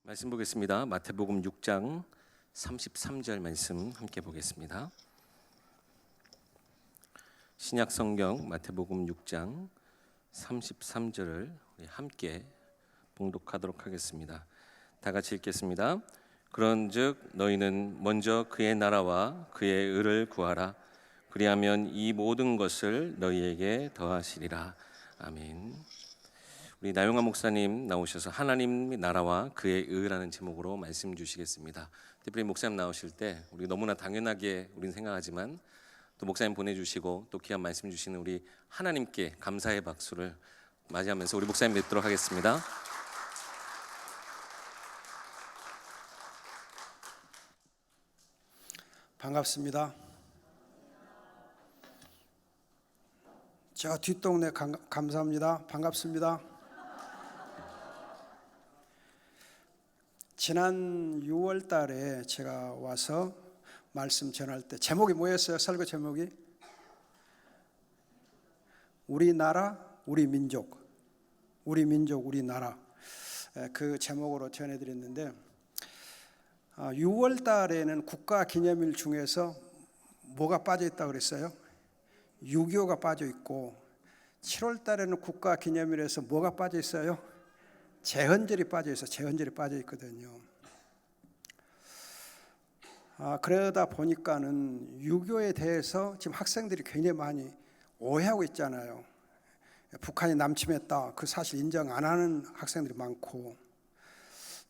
말씀 보겠습니다. 마태복음 6장 33절 말씀 함께 보겠습니다. 신약 성경 마태복음 6장 33절을 우리 함께 봉독하도록 하겠습니다. 다 같이 읽겠습니다. 그런즉 너희는 먼저 그의 나라와 그의 의를 구하라. 그리하면 이 모든 것을 너희에게 더하시리라. 아멘. 우리 나용화 목사님 나오셔서 하나님 나라와 그의 의라는 제목으로 말씀 주시겠습니다. 특별히 목사님 나오실 때 우리 너무나 당연하게 우리는 생각하지만 또 목사님 보내주시고 또 귀한 말씀 주시는 우리 하나님께 감사의 박수를 맞이하면서 우리 목사님 뵙도록 하겠습니다. 반갑습니다. 저 뒷동네 감사합니다. 반갑습니다. 지난 6월 달에 제가 와서 말씀 전할 때 제목이 뭐였어요? 설교 제목이? 우리나라, 우리 민족. 우리 민족, 우리나라. 그 제목으로 전해드렸는데 6월 달에는 국가 기념일 중에서 뭐가 빠져 있다고 그랬어요? 6.25가 빠져 있고 7월 달에는 국가 기념일에서 뭐가 빠져 있어요? 제헌절이 빠져 있어. 제헌절이 빠져 있거든요. 그러다 보니까는 6.25에 대해서 지금 학생들이 굉장히 많이 오해하고 있잖아요. 북한이 남침했다. 그 사실 인정 안 하는 학생들이 많고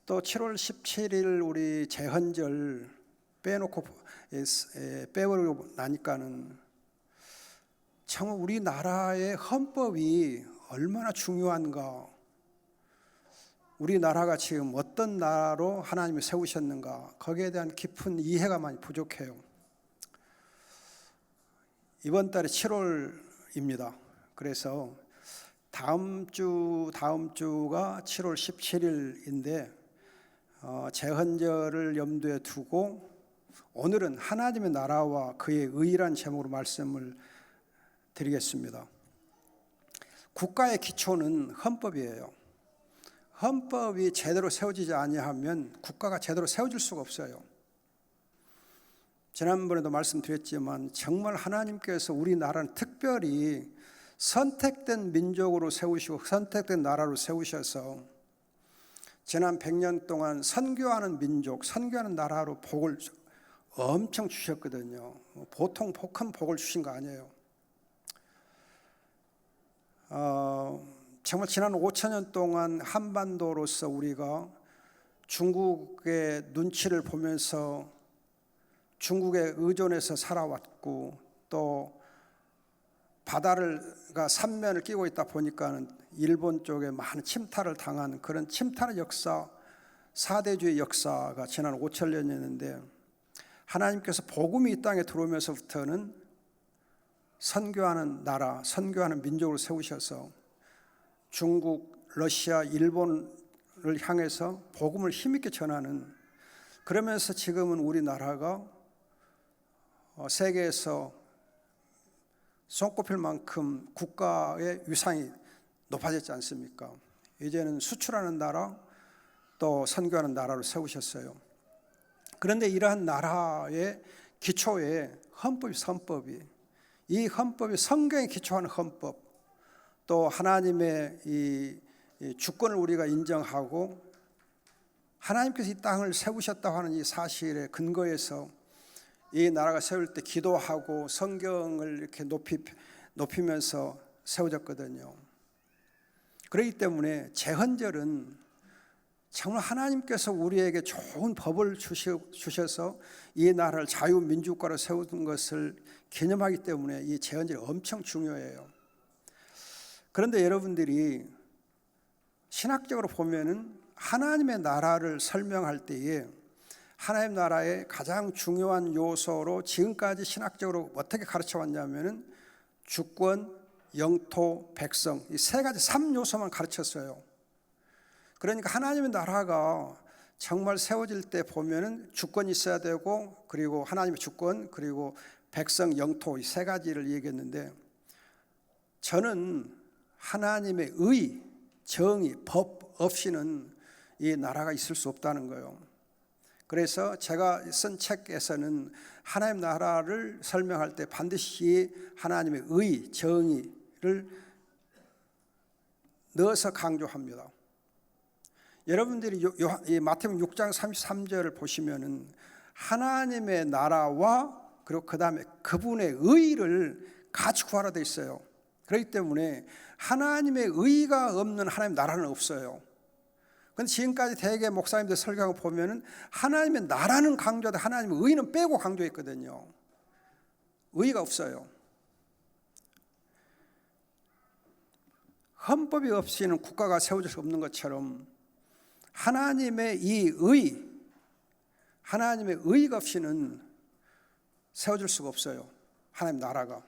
또 7월 17일 우리 제헌절 빼버리고 나니까는 정말 우리나라의 헌법이 얼마나 중요한가, 우리나라가 지금 어떤 나라로 하나님이 세우셨는가, 거기에 대한 깊은 이해가 많이 부족해요. 이번 달에 7월입니다. 그래서 다음 주가 7월 17일인데 제헌절을 염두에 두고 오늘은 하나님의 나라와 그의 의라는 제목으로 말씀을 드리겠습니다. 국가의 기초는 헌법이에요. 헌법이 제대로 세워지지 아니하면 국가가 제대로 세워질 수가 없어요. 지난번에도 말씀드렸지만 정말 하나님께서 우리나라는 특별히 선택된 민족으로 세우시고 선택된 나라로 세우셔서 지난 100년 동안 선교하는 민족, 선교하는 나라로 복을 엄청 주셨거든요. 보통 큰 복을 주신 거 아니에요. 정말 지난 5,000년 동안 한반도로서 우리가 중국의 눈치를 보면서 중국에 의존해서 살아왔고 또 바다가 삼면을 끼고 있다 보니까 일본 쪽에 많은 침탈을 당한 그런 침탈의 역사, 사대주의 역사가 지난 5,000년이었는데 하나님께서 복음이 이 땅에 들어오면서부터는 선교하는 나라, 선교하는 민족으로 세우셔서 중국, 러시아, 일본을 향해서 복음을 힘있게 전하는, 그러면서 지금은 우리나라가 세계에서 손꼽힐 만큼 국가의 위상이 높아졌지 않습니까? 이제는 수출하는 나라, 또 선교하는 나라로 세우셨어요. 그런데 이러한 나라의 기초에 헌법이 이 헌법이 성경에 기초하는 헌법, 또 하나님의 이 주권을 우리가 인정하고 하나님께서 이 땅을 세우셨다고 하는 이 사실에 근거해서 이 나라가 세울 때 기도하고 성경을 이렇게 높이면서 세워졌거든요. 그렇기 때문에 제헌절은 정말 하나님께서 우리에게 좋은 법을 주셔서 이 나라를 자유민주국가로 세우는 것을 기념하기 때문에 이 제헌절이 엄청 중요해요. 그런데 여러분들이 신학적으로 보면은 하나님의 나라를 설명할 때에 하나님 나라의 가장 중요한 요소로 지금까지 신학적으로 어떻게 가르쳐 왔냐면은 주권, 영토, 백성, 이 세 가지 3요소만 가르쳤어요. 그러니까 하나님의 나라가 정말 세워질 때 보면은 주권이 있어야 되고, 그리고 하나님의 주권, 그리고 백성, 영토, 이 세 가지를 얘기했는데, 저는 하나님의 의, 정의, 법 없이는 이 나라가 있을 수 없다는 거예요. 그래서 제가 쓴 책에서는 하나님 나라를 설명할 때 반드시 하나님의 의, 정의를 넣어서 강조합니다. 여러분들이 마태복음 6장 33절을 보시면은 하나님의 나라와 그리고 그 다음에 그분의 의를 같이 구하라 되어 있어요. 그렇기 때문에 하나님의 의가 없는 하나님 나라는 없어요. 그런데 지금까지 대개 목사님들 설교하고 보면은 하나님의 나라는 강조하되 하나님의 의는 빼고 강조했거든요. 의가 없어요. 헌법이 없이는 국가가 세워질 수 없는 것처럼 하나님의 이 의, 하나님의 의가 없이는 세워질 수가 없어요. 하나님 나라가.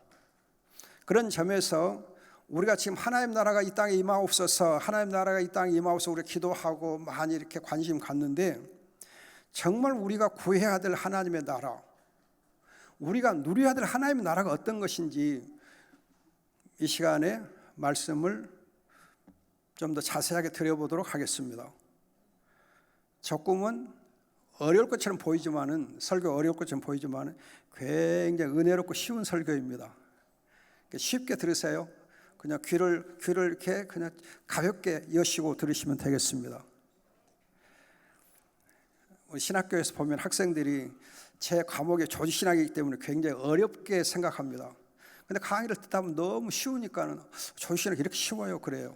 그런 점에서 우리가 지금 하나님 나라가 이 땅에 임하옵소서, 하나님 나라가 이 땅에 임하옵소서 우리가 기도하고 많이 이렇게 관심 갖는데 정말 우리가 구해야 될 하나님의 나라, 우리가 누려야 될 하나님의 나라가 어떤 것인지 이 시간에 말씀을 좀 더 자세하게 드려보도록 하겠습니다. 조금은 어려울 것처럼 보이지만은 설교 어려울 것처럼 보이지만은 굉장히 은혜롭고 쉬운 설교입니다. 쉽게 들으세요. 그냥 귀를 이렇게 그냥 가볍게 여시고 들으시면 되겠습니다. 우리 신학교에서 보면 학생들이 제 과목이 조지신학이기 때문에 굉장히 어렵게 생각합니다. 근데 강의를 듣다 보면 너무 쉬우니까는 조지신학이 이렇게 쉬워요 그래요.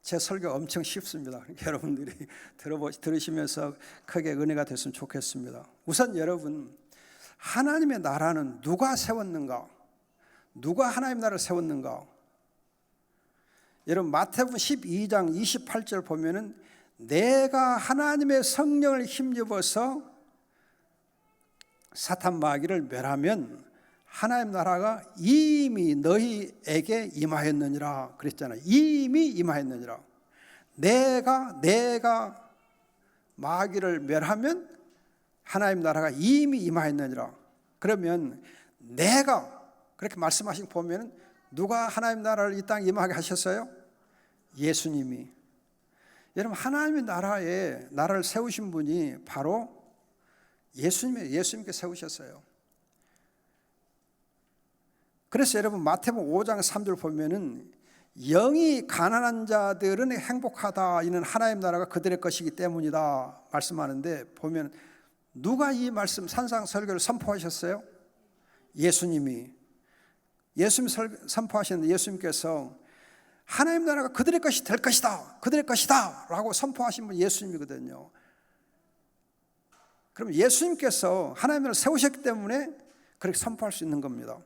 제 설교 엄청 쉽습니다. 여러분들이 들으시면서 크게 은혜가 됐으면 좋겠습니다. 우선 여러분, 하나님의 나라는 누가 세웠는가? 누가 하나님의 나라를 세웠는가? 여러분 마태복음 12장 28절 보면은 내가 하나님의 성령을 힘입어서 사탄 마귀를 멸하면 하나님 나라가 이미 너희에게 임하였느니라 그랬잖아요. 이미 임하였느니라. 내가 마귀를 멸하면 하나님 나라가 이미 임하였느니라. 그러면 내가 그렇게 말씀하신 보면 누가 하나님 나라를 이 땅에 임하게 하셨어요? 예수님이. 여러분 하나님의 나라를 세우신 분이 바로 예수님께 세우셨어요. 그래서 여러분 마태복음 5장 3절 보면은 영이 가난한 자들은 행복하다. 이는 하나님 나라가 그들의 것이기 때문이다 말씀하는데 보면 누가 이 말씀 산상설교를 선포하셨어요? 예수님이. 예수님 선포하셨는데 예수님께서 하나님 나라가 그들의 것이 될 것이다. 그들의 것이다 라고 선포하신 분 예수님이거든요. 그럼 예수님께서 하나님 나라를 세우셨기 때문에 그렇게 선포할 수 있는 겁니다.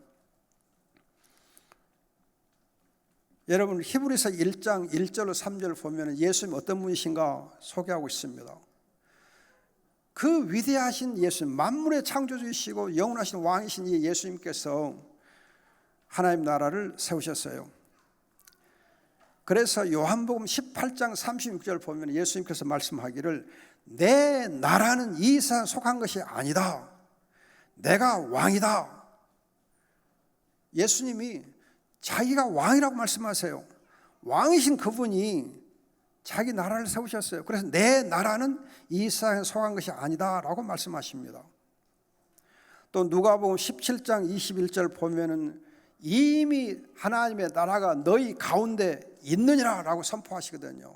여러분 히브리서 1장 1절로 3절을 보면 예수님 어떤 분이신가 소개하고 있습니다. 그 위대하신 예수님, 만물의 창조주이시고 영원하신 왕이신 이 예수님께서 하나님 나라를 세우셨어요. 그래서 요한복음 18장 36절 보면 예수님께서 말씀하기를 내 나라는 이 세상에 속한 것이 아니다. 내가 왕이다. 예수님이 자기가 왕이라고 말씀하세요. 왕이신 그분이 자기 나라를 세우셨어요. 그래서 내 나라는 이 세상에 속한 것이 아니다 라고 말씀하십니다. 또 누가복음 17장 21절 보면은 이미 하나님의 나라가 너희 가운데 있느니라 라고 선포하시거든요.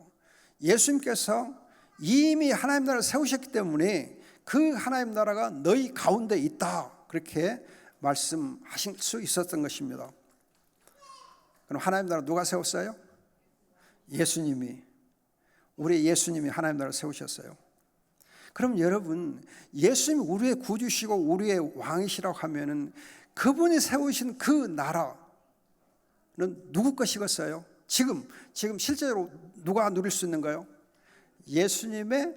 예수님께서 이미 하나님 나라를 세우셨기 때문에 그 하나님 나라가 너희 가운데 있다 그렇게 말씀하실 수 있었던 것입니다. 그럼 하나님 나라 누가 세웠어요? 예수님이. 우리 예수님이 하나님 나라를 세우셨어요. 그럼 여러분 예수님이 우리의 구주시고 우리의 왕이시라고 하면은 그분이 세우신 그 나라는 누구 것이겠어요? 지금 실제로 누가 누릴 수 있는가요? 예수님의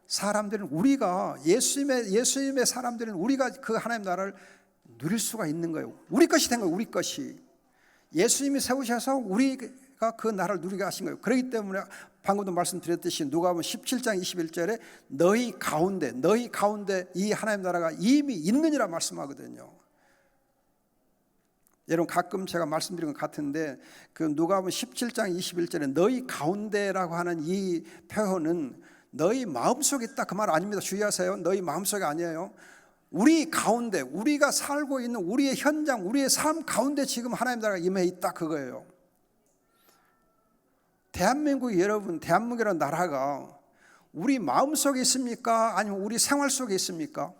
사람들은 우리가 예수님의 사람들은 우리가 그 하나님 나라를 누릴 수가 있는 거예요. 우리 것이 된 거예요. 우리 것이. 예수님이 세우셔서 우리가 그 나라를 누리게 하신 거예요. 그렇기 때문에 방금도 말씀드렸듯이 누가복음 17장 21절에 너희 가운데 이 하나님 나라가 이미 있느니라 말씀하거든요. 여러분 가끔 제가 말씀드린 것 같은데 그 누가복음 17장 21절에 너희 가운데라고 하는 이 표현은 너희 마음속에 있다 그 말 아닙니다. 주의하세요. 너희 마음속에 아니에요. 우리 가운데, 우리가 살고 있는 우리의 현장, 우리의 삶 가운데 지금 하나님 나라가 임해 있다 그거예요. 대한민국 여러분, 대한민국이라는 나라가 우리 마음속에 있습니까? 아니면 우리 생활 속에 있습니까?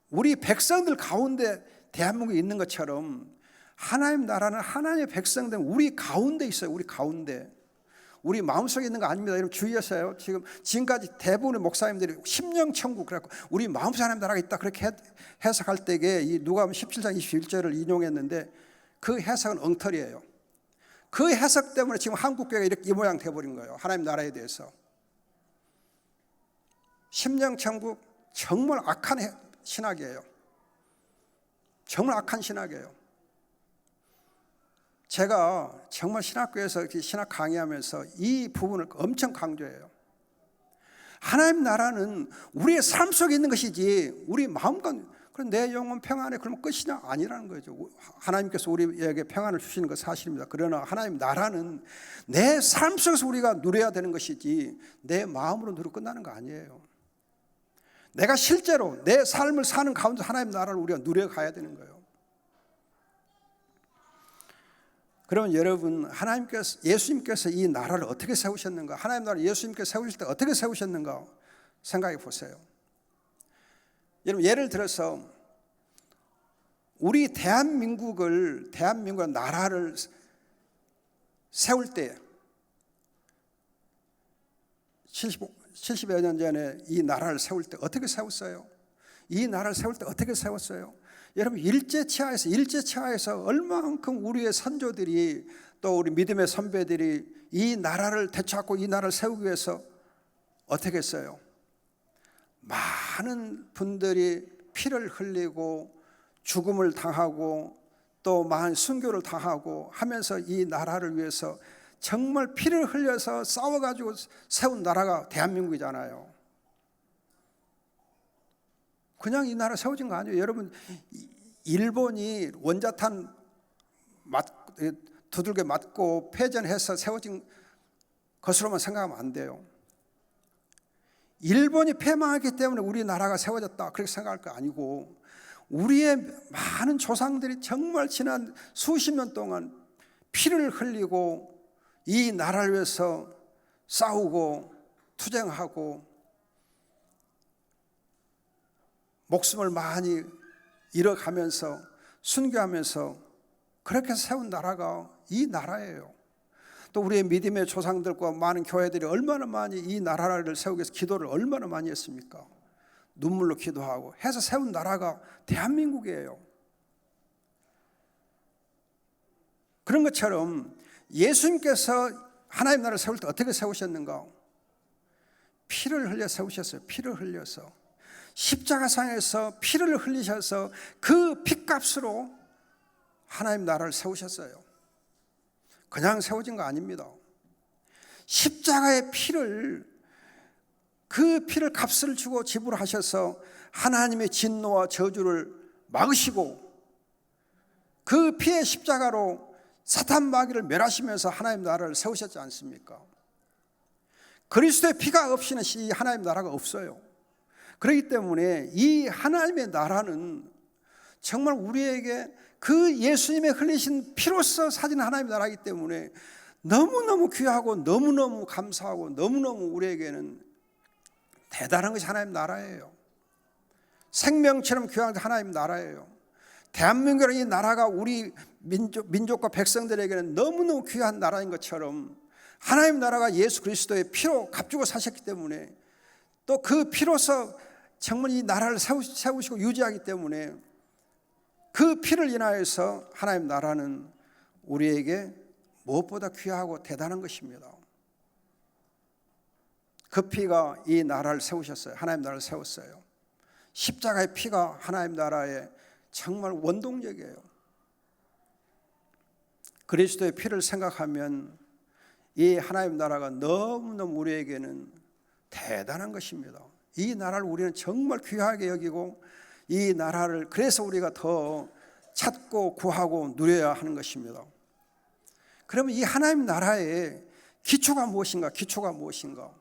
우리 백성들 가운데 대한민국에 있는 것처럼 하나님 나라는 하나님의 백성들 우리 가운데 있어요. 우리 가운데. 우리 마음속에 있는 거 아닙니다. 여러분 주의하세요. 지금까지 대부분의 목사님들이 심령천국 그래갖고 우리 마음속에 하나님 나라가 있다 그렇게 해석할 때에 이 누가복음 17장 21절을 인용했는데 그 해석은 엉터리예요. 그 해석 때문에 지금 한국교회가 이렇게 이 모양 돼버린 거예요. 하나님 나라에 대해서. 심령천국 정말 악한 신학이에요. 정말 악한 신학이에요. 제가 정말 신학교에서 신학 강의하면서 이 부분을 엄청 강조해요. 하나님 나라는 우리의 삶 속에 있는 것이지 우리 마음과 그럼 내 영혼 평안에 그러면 끝이냐? 아니라는 거죠. 하나님께서 우리에게 평안을 주시는 것 사실입니다. 그러나 하나님 나라는 내 삶 속에서 우리가 누려야 되는 것이지 내 마음으로 누리고 끝나는 거 아니에요. 내가 실제로 내 삶을 사는 가운데 하나님 나라를 우리가 누려가야 되는 거예요. 그러면 여러분 하나님께서 예수님께서 이 나라를 어떻게 세우셨는가? 하나님 나라를 예수님께서 세우실 때 어떻게 세우셨는가? 생각해 보세요. 여러분 예를 들어서 우리 대한민국을 나라를 세울 때 70여 년 전에 이 나라를 세울 때 어떻게 세웠어요? 이 나라를 세울 때 어떻게 세웠어요? 여러분 일제치하에서 얼마만큼 우리의 선조들이 또 우리 믿음의 선배들이 이 나라를 되찾고 이 나라를 세우기 위해서 어떻게 했어요? 많은 분들이 피를 흘리고 죽음을 당하고 또 많은 순교를 당하고 하면서 이 나라를 위해서 정말 피를 흘려서 싸워가지고 세운 나라가 대한민국이잖아요. 그냥 이 나라 세워진 거 아니에요. 여러분 일본이 원자탄 두들겨 맞고 패전해서 세워진 것으로만 생각하면 안 돼요. 일본이 패망했기 때문에 우리나라가 세워졌다 그렇게 생각할 거 아니고 우리의 많은 조상들이 정말 지난 수십 년 동안 피를 흘리고 이 나라를 위해서 싸우고 투쟁하고 목숨을 많이 잃어가면서 순교하면서 그렇게 세운 나라가 이 나라예요. 또 우리의 믿음의 조상들과 많은 교회들이 얼마나 많이 이 나라를 세우기 위해서 기도를 얼마나 많이 했습니까? 눈물로 기도하고 해서 세운 나라가 대한민국이에요. 그런 것처럼 예수님께서 하나님 나라를 세울 때 어떻게 세우셨는가? 피를 흘려 세우셨어요. 피를 흘려서 십자가상에서 피를 흘리셔서 그 핏값으로 하나님 나라를 세우셨어요. 그냥 세워진 거 아닙니다. 십자가의 피를 그 피를 값을 주고 지불하셔서 하나님의 진노와 저주를 막으시고 그 피의 십자가로 사탄 마귀를 멸하시면서 하나님 나라를 세우셨지 않습니까? 그리스도의 피가 없이는 이 하나님 나라가 없어요. 그렇기 때문에 이 하나님의 나라는 정말 우리에게 그 예수님의 흘리신 피로서 사진 하나님 나라이기 때문에 너무너무 귀하고 너무너무 감사하고 너무너무 우리에게는 대단한 것이 하나님 나라예요. 생명처럼 귀한 하나님 나라예요. 대한민국이라는 이 나라가 우리 민족과 백성들에게는 너무너무 귀한 나라인 것처럼 하나님 나라가 예수 그리스도의 피로 값주고 사셨기 때문에 또 그 피로서 정말 이 나라를 세우시고 유지하기 때문에 그 피를 인하여서 하나님 나라는 우리에게 무엇보다 귀하고 대단한 것입니다. 그 피가 이 나라를 세우셨어요. 하나님 나라를 세웠어요. 십자가의 피가 하나님 나라의 정말 원동력이에요. 그리스도의 피를 생각하면 이 하나님 나라가 너무너무 우리에게는 대단한 것입니다. 이 나라를 우리는 정말 귀하게 여기고 이 나라를 그래서 우리가 더 찾고 구하고 누려야 하는 것입니다. 그러면 이 하나님 나라에 기초가 무엇인가? 기초가 무엇인가?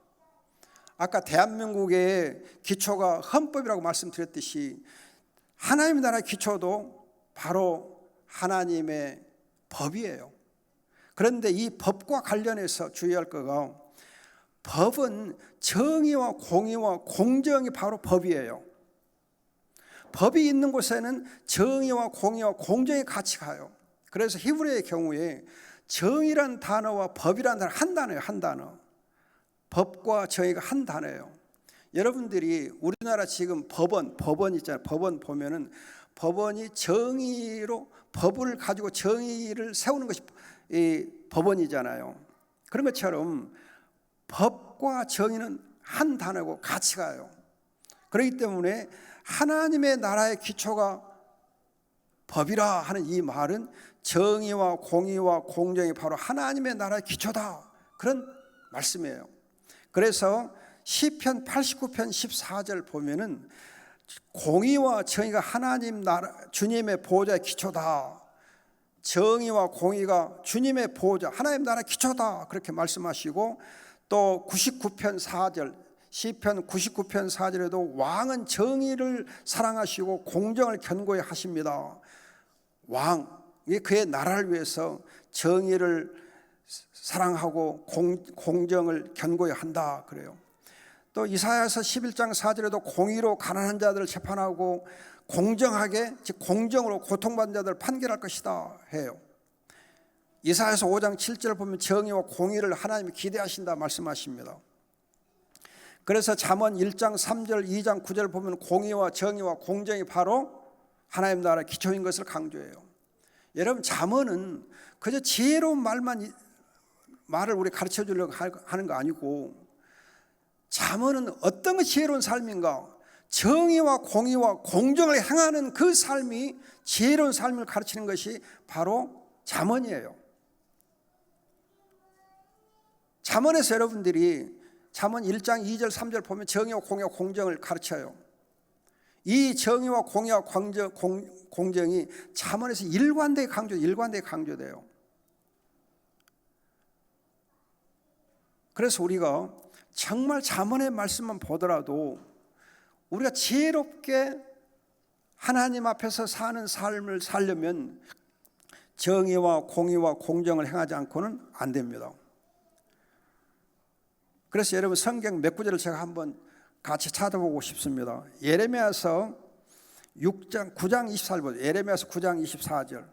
아까 대한민국의 기초가 헌법이라고 말씀드렸듯이 하나님 나라의 기초도 바로 하나님의 법이에요. 그런데 이 법과 관련해서 주의할 거가, 법은 정의와 공의와 공정이 바로 법이에요. 법이 있는 곳에는 정의와 공의와 공정이 같이 가요. 그래서 히브리의 경우에 정의란 단어와 법이란 단어 한 단어예요. 한 단어. 법과 정의가 한 단어예요. 여러분들이 우리나라 지금 법원 있잖아요. 법원 보면은 법원이 정의로 법을 가지고 정의를 세우는 것이 이 법원이잖아요. 그런 것처럼 법과 정의는 한 단어고 같이 가요. 그렇기 때문에 하나님의 나라의 기초가 법이라 하는 이 말은 정의와 공의와 공정이 바로 하나님의 나라의 기초다, 그런 말씀이에요. 그래서 시편 89편 14절 보면은 공의와 정의가 하나님 나라 주님의 보호자의 기초다, 정의와 공의가 주님의 보호자 하나님 나라의 기초다, 그렇게 말씀하시고, 또 99편 4절 시편 99편 4절에도 왕은 정의를 사랑하시고 공정을 견고히 하십니다. 왕이 그의 나라를 위해서 정의를 사랑하고 공정을 견고히 한다 그래요. 또 이사야서 11장 4절에도 공의로 가난한 자들을 재판하고 공정하게, 즉 공정으로 고통받는 자들을 판결할 것이다 해요. 이사야서 5장 7절 보면 정의와 공의를 하나님이 기대하신다 말씀하십니다. 그래서 잠언 1장 3절 2장 9절 보면 공의와 정의와 공정이 바로 하나님 나라의 기초인 것을 강조해요. 여러분, 잠언은 그저 지혜로운 말을 우리 가르쳐 주려고 하는 거 아니고, 잠언은 어떤 것이 지혜로운 삶인가? 정의와 공의와 공정을 행하는 그 삶이 지혜로운 삶을 가르치는 것이 바로 잠언이에요. 잠언에서 여러분들이 잠언 1장 2절 3절 보면 정의와 공의와 공정을 가르쳐요. 이 정의와 공의와 공정이 잠언에서 일관되게 강조돼요. 그래서 우리가 정말 잠언의 말씀만 보더라도 우리가 지혜롭게 하나님 앞에서 사는 삶을 살려면 정의와 공의와 공정을 행하지 않고는 안 됩니다. 그래서 여러분, 성경 몇 구절을 제가 한번 같이 찾아보고 싶습니다. 예레미야서 9장 24절, 예레미야서 9장 24절.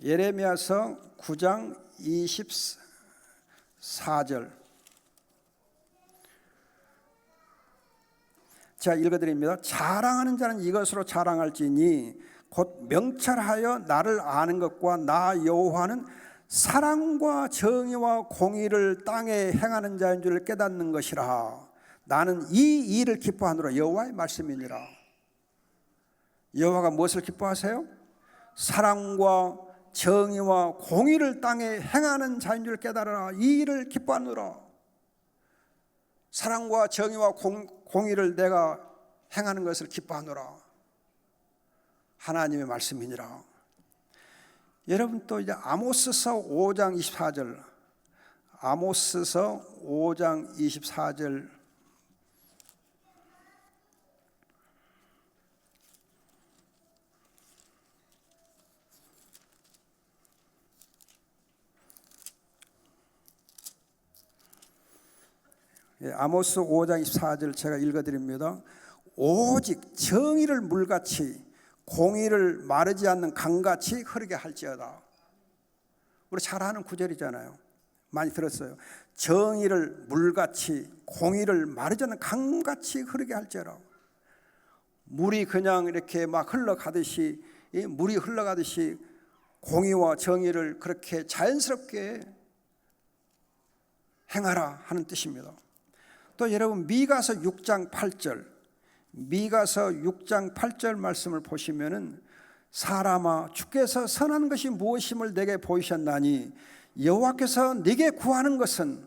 예레미야서 9장 24절. 제가 읽어드립니다. 자랑하는 자는 이것으로 자랑할지니 곧 명철하여 나를 아는 것과 나 여호와는 사랑과 정의와 공의를 땅에 행하는 자인 줄 깨닫는 것이라. 나는 이 일을 기뻐하노라. 여호와의 말씀이니라. 여호와가 무엇을 기뻐하세요? 사랑과 정의와 공의를 땅에 행하는 자인 줄 깨달으라. 이 일을 기뻐하노라. 사랑과 정의와 공의를 내가 행하는 것을 기뻐하노라. 하나님의 말씀이니라. 여러분, 또 이제 아모스서 5장 24절, 아모스서 5장 24절. 아모스 5장 24절 제가 읽어드립니다. 오직 정의를 물같이 공의를 마르지 않는 강같이 흐르게 할지어다. 우리 잘 아는 구절이잖아요. 많이 들었어요. 정의를 물같이 공의를 마르지 않는 강같이 흐르게 할지어다. 물이 그냥 이렇게 막 흘러가듯이, 물이 흘러가듯이 공의와 정의를 그렇게 자연스럽게 행하라 하는 뜻입니다. 또 여러분, 미가서 6장 8절, 미가서 6장 8절 말씀을 보시면은 사람아, 주께서 선한 것이 무엇임을 내게 보이셨나니 여호와께서 네게 구하는 것은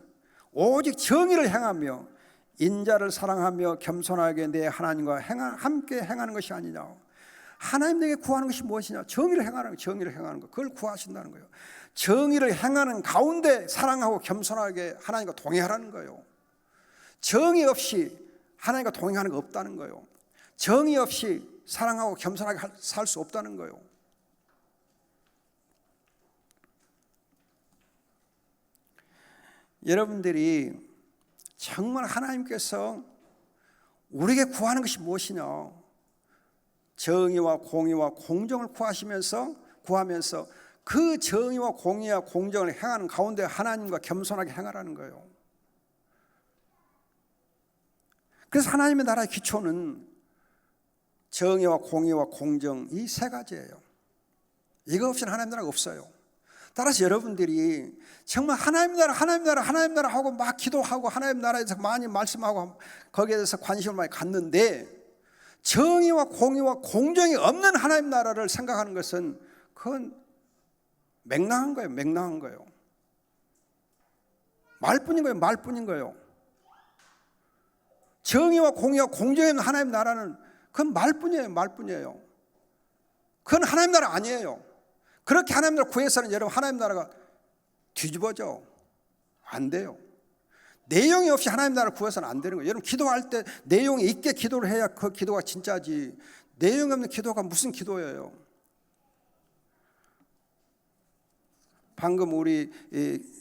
오직 정의를 행하며 인자를 사랑하며 겸손하게 내 하나님과 함께 행하는 것이 아니냐. 하나님 내게 구하는 것이 무엇이냐? 정의를 행하는 거, 정의를 행하는 거. 그걸 구하신다는 거예요. 정의를 행하는 가운데 사랑하고 겸손하게 하나님과 동행하라는 거예요. 정의 없이 하나님과 동행하는 거 없다는 거예요. 정의 없이 사랑하고 겸손하게 살 수 없다는 거예요. 여러분들이 정말 하나님께서 우리에게 구하는 것이 무엇이냐? 정의와 공의와 공정을 구하면서 그 정의와 공의와 공정을 행하는 가운데 하나님과 겸손하게 행하라는 거예요. 그래서 하나님의 나라의 기초는 정의와 공의와 공정, 이 세 가지예요. 이거 없이는 하나님 나라가 없어요. 따라서 여러분들이 정말 하나님 나라 하고 막 기도하고 하나님 나라에서 많이 말씀하고 거기에 대해서 관심을 많이 갖는데 정의와 공의와 공정이 없는 하나님 나라를 생각하는 것은 그건 맹랑한 거예요. 맹랑한 거예요. 말뿐인 거예요. 말뿐인 거예요. 정의와 공의와 공정이 없는 하나님 나라는 그건 말뿐이에요. 말뿐이에요. 그건 하나님 나라 아니에요. 그렇게 하나님 나라 구해서는 여러분 하나님 나라가 뒤집어져. 안 돼요. 내용이 없이 하나님 나라를 구해서는 안 되는 거예요. 여러분 기도할 때 내용이 있게 기도를 해야 그 기도가 진짜지. 내용이 없는 기도가 무슨 기도예요? 방금 우리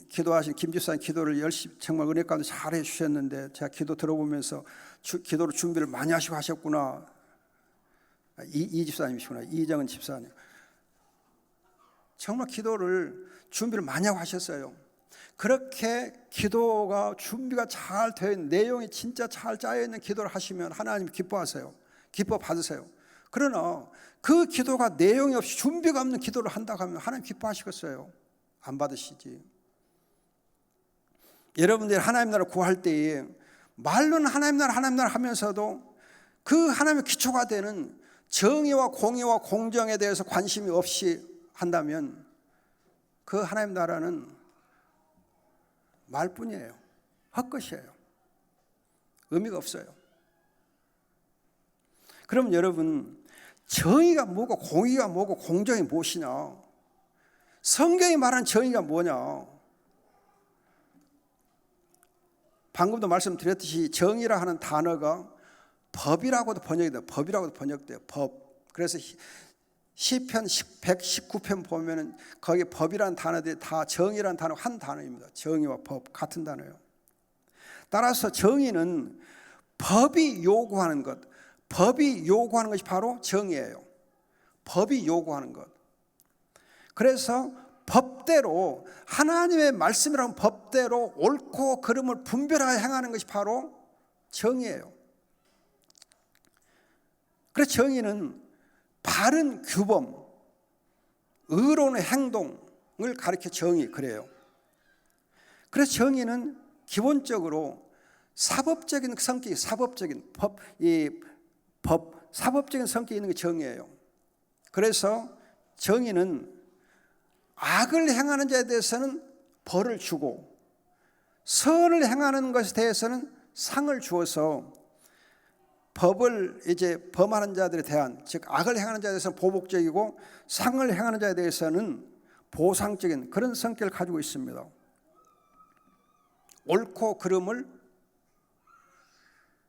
기도하신 김 집사님 기도를 열심히 정말 은혜 가운데 잘 해주셨는데 제가 기도 들어보면서 기도로 준비를 많이 하시고 하셨구나. 이 집사님이시구나. 이정은 집사님. 정말 기도를 준비를 많이 하고 하셨어요. 그렇게 기도가 준비가 잘 되어 있는 내용이 진짜 잘 짜여 있는 기도를 하시면 하나님 기뻐하세요. 기뻐 받으세요. 그러나 그 기도가 내용이 없이 준비가 없는 기도를 한다고 하면 하나님 기뻐하시겠어요? 안 받으시지. 여러분들이 하나님 나라를 구할 때에 말로는 하나님 나라 하면서도 그 하나님의 기초가 되는 정의와 공의와 공정에 대해서 관심이 없이 한다면 그 하나님 나라는 말뿐이에요. 헛것이에요. 의미가 없어요. 그럼 여러분 정의가 뭐고 공의가 뭐고 공정이 무엇이냐? 성경이 말하는 정의가 뭐냐? 방금도 말씀드렸듯이 정의라 하는 단어가 법이라고도 번역이 돼요. 법이라고도 번역돼요. 법. 그래서 시편 119편 보면은 거기 법이라는 단어들이 다 정의라는 단어 한 단어입니다. 정의와 법 같은 단어예요. 따라서 정의는 법이 요구하는 것, 법이 요구하는 것이 바로 정의예요. 법이 요구하는 것. 그래서 법대로 하나님의 말씀이라는 법대로 옳고 그름을 분별하여 행하는 것이 바로 정의예요. 그래서 정의는 바른 규범, 의로운 행동을 가리켜 정의 그래요. 그래서 정의는 기본적으로 사법적인 성격이 사법적인 사법적인 성격이 있는 게 정의예요. 그래서 정의는 악을 행하는 자에 대해서는 벌을 주고 선을 행하는 것에 대해서는 상을 주어서 법을 이제 범하는 자들에 대한 즉 악을 행하는 자에 대해서는 보복적이고 상을 행하는 자에 대해서는 보상적인 그런 성격을 가지고 있습니다. 옳고 그름을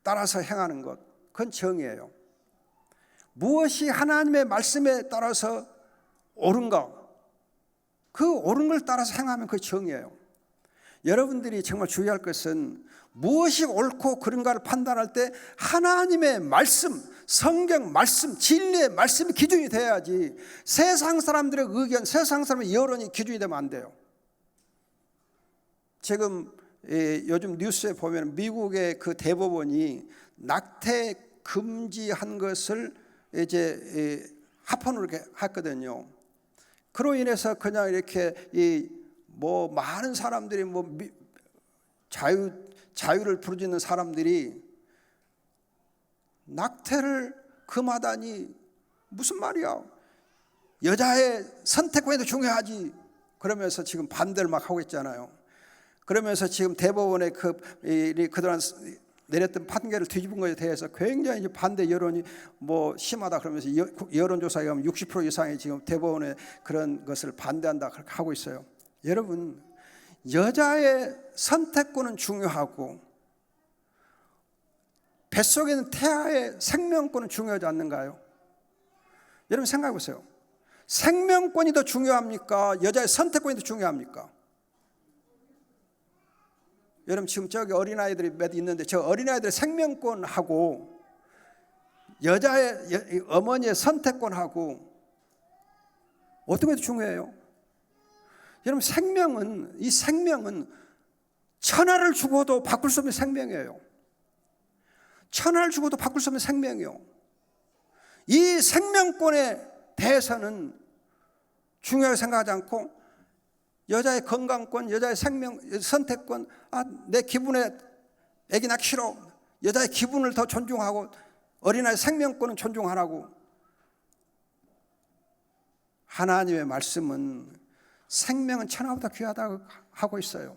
따라서 행하는 것 그건 정의예요. 무엇이 하나님의 말씀에 따라서 옳은가 그 옳은 걸 따라서 행하면 그게 정의예요. 여러분들이 정말 주의할 것은 무엇이 옳고 그른가를 판단할 때 하나님의 말씀, 성경 말씀, 진리의 말씀이 기준이 돼야지 세상 사람들의 의견, 세상 사람의 여론이 기준이 되면 안 돼요. 지금 요즘 뉴스에 보면 미국의 그 대법원이 낙태 금지한 것을 이제 합헌으로 이렇게 했거든요. 그로 인해서 그냥 이렇게 뭐 많은 사람들이 뭐 자유를 부르짖는 사람들이 낙태를 금하다니 무슨 말이야? 여자의 선택권이 중요하지. 그러면서 지금 반대를 막 하고 있잖아요. 그러면서 지금 대법원의 그동안 내렸던 판결을 뒤집은 것에 대해서 굉장히 이제 반대 여론이 뭐 심하다 그러면서 여론조사에 가면 60% 이상이 지금 대법원의 그런 것을 반대한다 그렇게 하고 있어요. 여러분, 여자의 선택권은 중요하고 뱃속에 있는 태아의 생명권은 중요하지 않는가요? 여러분 생각해 보세요. 생명권이 더 중요합니까? 여자의 선택권이 더 중요합니까? 여러분 지금 저기 어린아이들이 몇 있는데 저 어린아이들의 생명권하고 여자의 어머니의 선택권하고 어떤 게 더 중요해요? 여러분 이 생명은 천하를 주고도 바꿀 수 없는 생명이에요. 천하를 주고도 바꿀 수 없는 생명이요. 이 생명권에 대해서는 중요하게 생각하지 않고 여자의 건강권, 여자의 생명 선택권, 내 기분에 애기 낳기 싫어. 여자의 기분을 더 존중하고 어린아이 생명권은 존중하라고. 하나님의 말씀은 생명은 천하보다 귀하다고 하고 있어요.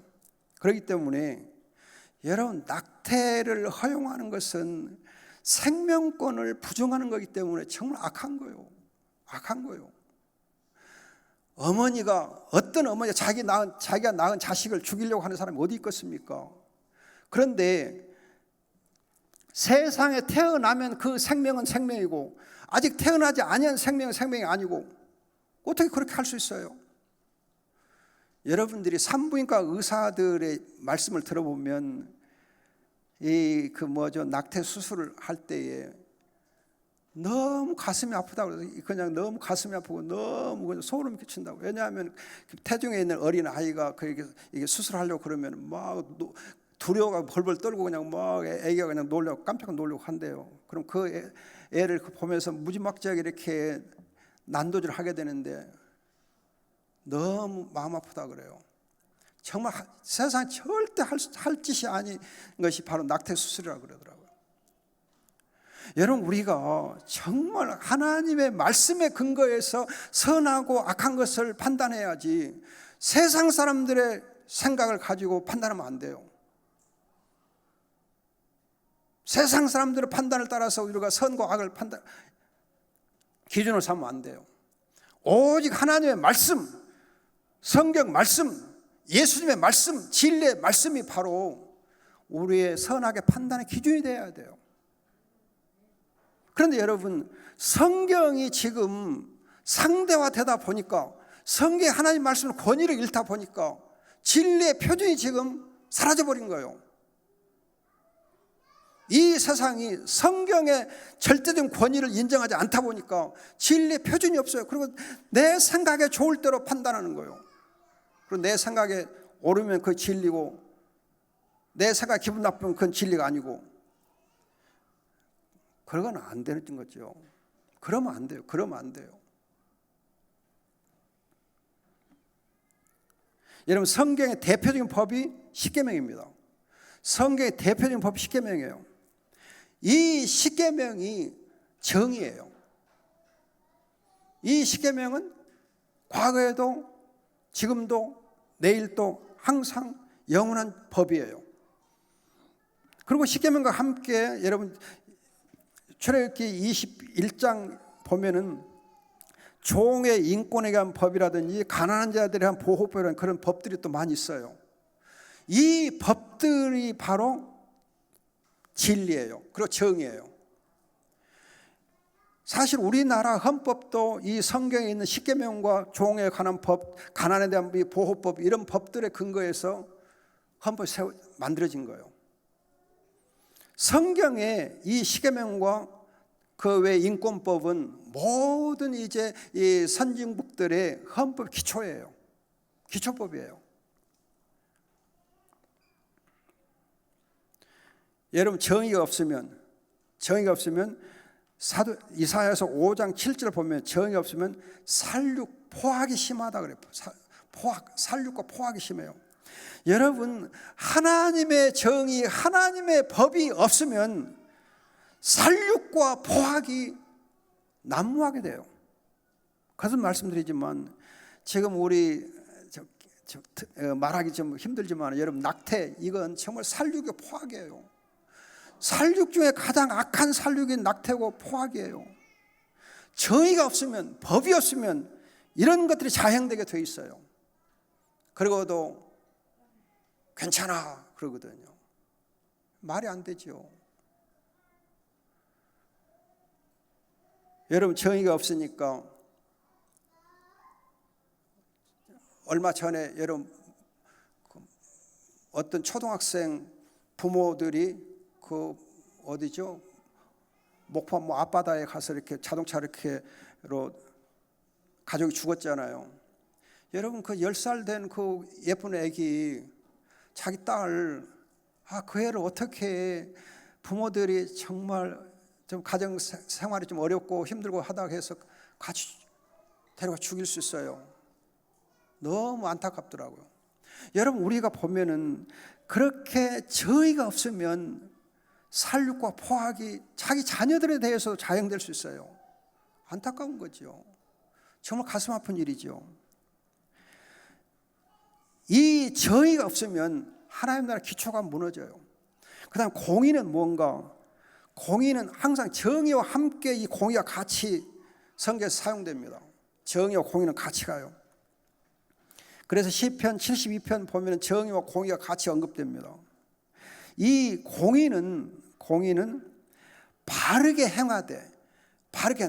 그렇기 때문에 여러분 낙태를 허용하는 것은 생명권을 부정하는 거기 때문에 정말 악한 거예요. 악한 거예요. 어떤 어머니가 자기가 낳은 자식을 죽이려고 하는 사람이 어디 있겠습니까? 그런데 세상에 태어나면 그 생명은 생명이고 아직 태어나지 아니한 생명은 생명이 아니고 어떻게 그렇게 할 수 있어요? 여러분들이 산부인과 의사들의 말씀을 들어보면 낙태 수술을 할 때에 너무 가슴이 아프다고 그냥 너무 가슴이 아프고 너무 그냥 소름이 끼친다고. 왜냐하면 태중에 있는 어린 아이가 이게 수술하려고 그러면 막 두려워가 벌벌 떨고 그냥 막 애기가 그냥 놀려고 깜짝 놀려고 한대요. 그럼 그 애를 보면서 무지막지하게 이렇게 난도질을 하게 되는데 너무 마음 아프다 그래요. 정말 세상에 절대 할 짓이 아닌 것이 바로 낙태 수술이라고 그러더라고요. 여러분 우리가 정말 하나님의 말씀에 근거해서 선하고 악한 것을 판단해야지 세상 사람들의 생각을 가지고 판단하면 안 돼요. 세상 사람들의 판단을 따라서 우리가 선과 악을 기준으로 삼으면 안 돼요. 오직 하나님의 말씀, 성경 말씀, 예수님의 말씀, 진리의 말씀이 바로 우리의 선악의 판단의 기준이 되어야 돼요. 그런데 여러분 성경이 지금 상대화되다 보니까 성경의 하나님 말씀을 권위를 잃다 보니까 진리의 표준이 지금 사라져버린 거예요. 이 세상이 성경의 절대적인 권위를 인정하지 않다 보니까 진리의 표준이 없어요. 그리고 내 생각에 좋을 대로 판단하는 거예요. 그리고 내 생각에 오르면 그건 진리고 내 생각에 기분 나쁘면 그건 진리가 아니고 그러고는 안 되는 거죠. 그러면 안 돼요. 그러면 안 돼요. 여러분 성경의 대표적인 법이 십계명입니다. 성경의 대표적인 법이 십계명이에요. 이 십계명이 정의예요. 이 십계명은 과거에도 지금도 내일도 항상 영원한 법이에요. 그리고 십계명과 함께 여러분 출애굽기 21장 보면은 종의 인권에 관한 법이라든지 가난한 자들에 대한 보호법이라는 그런 법들이 또 많이 있어요. 이 법들이 바로 진리예요. 그리고 정의예요. 사실 우리나라 헌법도 이 성경에 있는 십계명과 종에 관한 법, 가난에 대한 보호법 이런 법들의 근거에서 헌법이 만들어진 거예요. 성경의 이 십계명과 그 외 인권법은 모든 이제 이 선진국들의 헌법 기초예요. 기초법이에요. 여러분 정의가 없으면 사도 이사야서 5장 7절 보면 정의가 없으면 살육 포악이 심하다 그래요. 살육과 포악이 심해요. 여러분 하나님의 정의, 하나님의 법이 없으면 살육과 포악이 난무하게 돼요. 그래서 말씀드리지만 지금 우리 말하기 좀 힘들지만 여러분 낙태 이건 정말 살육의 포악이에요. 살육 중에 가장 악한 살육이 낙태고 포악이에요. 정의가 없으면, 법이 없으면 이런 것들이 자행되게 돼 있어요. 그리고도 괜찮아 그러거든요. 말이 안 되죠. 여러분, 정의가 없으니까 얼마 전에 여러분 어떤 초등학생 부모들이 그 어디죠? 목포 뭐 앞바다에 가서 이렇게 자동차 이렇게로 가족이 죽었잖아요. 여러분, 그 10살 된 그 예쁜 애기 자기 딸, 그 애를 어떻게 부모들이 정말 좀 가정 생활이 좀 어렵고 힘들고 하다가 해서 같이 데려가 죽일 수 있어요. 너무 안타깝더라고요. 여러분, 우리가 보면은 그렇게 저의가 없으면 살육과 포악이 자기 자녀들에 대해서 자행될 수 있어요. 안타까운 거죠. 정말 가슴 아픈 일이죠. 이 저의가 없으면 하나님 나라 기초가 무너져요. 그 다음 공의는 뭔가? 공의는 항상 정의와 함께 이 공의가 같이 성경에서 사용됩니다. 정의와 공의는 같이 가요. 그래서 시편 72편 보면 정의와 공의가 같이 언급됩니다. 이 공의는 바르게 행하되,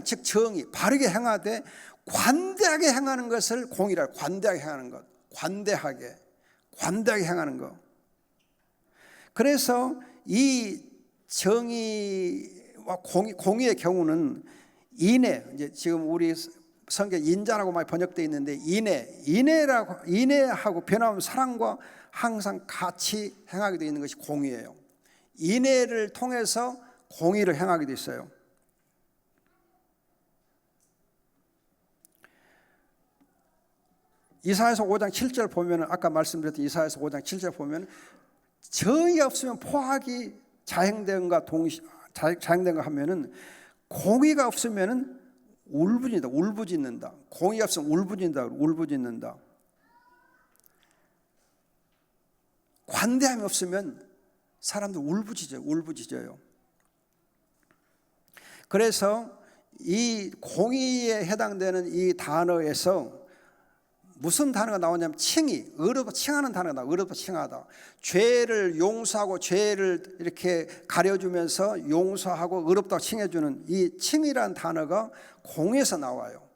즉 정의, 바르게 행하되 관대하게 행하는 것을 공의라. 관대하게 행하는 것, 관대하게 행하는 것. 그래서 이 정의와 공의의 경우는 인애, 이제 지금 우리 성경 인자라고 많이 번역되어 있는데 인애하고 변함없는 사랑과 항상 같이 행하게 되어 있는 것이 공의예요. 인애를 통해서 공의를 행하게 되어 있어요. 이사야서 5장 7절 보면, 아까 말씀드렸던 이사야서 5장 7절 보면 정의가 없으면 포악이 자행된가 하면은, 공의가 없으면은 울부짖는다. 공의가 없으면 울부짖는다. 관대함이 없으면 사람들 울부짖어요. 그래서 이 공의에 해당되는 이 단어에서 무슨 단어가 나오냐면 칭의, 의롭다 칭하는 단어가 나와요. 의롭다 칭하다. 죄를 용서하고 죄를 이렇게 가려주면서 용서하고 의롭다고 칭해주는 이 칭의라는 단어가 공의에서 나와요.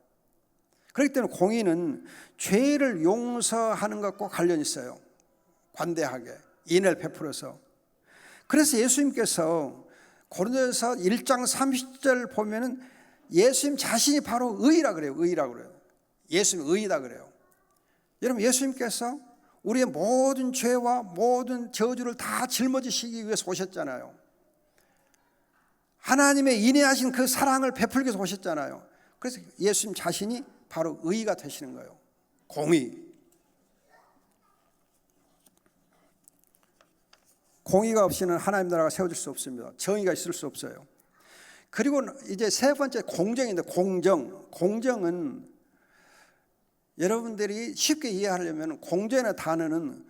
그렇기 때문에 공의는 죄를 용서하는 것과 관련이 있어요. 관대하게 인애를 베풀어서. 그래서 예수님께서 고린도전서 1장 30절 보면은 예수님 자신이 바로 의라 그래요. 예수님 의이다 그래요. 여러분, 예수님께서 우리의 모든 죄와 모든 저주를 다 짊어지시기 위해서 오셨잖아요. 하나님의 인애하신 그 사랑을 베풀기 위해서 오셨잖아요. 그래서 예수님 자신이 바로 의가 되시는 거예요. 공의가 없이는 하나님 나라가 세워질 수 없습니다. 정의가 있을 수 없어요. 그리고 이제 세 번째 공정인데, 공정은 여러분들이 쉽게 이해하려면 공정의 단어는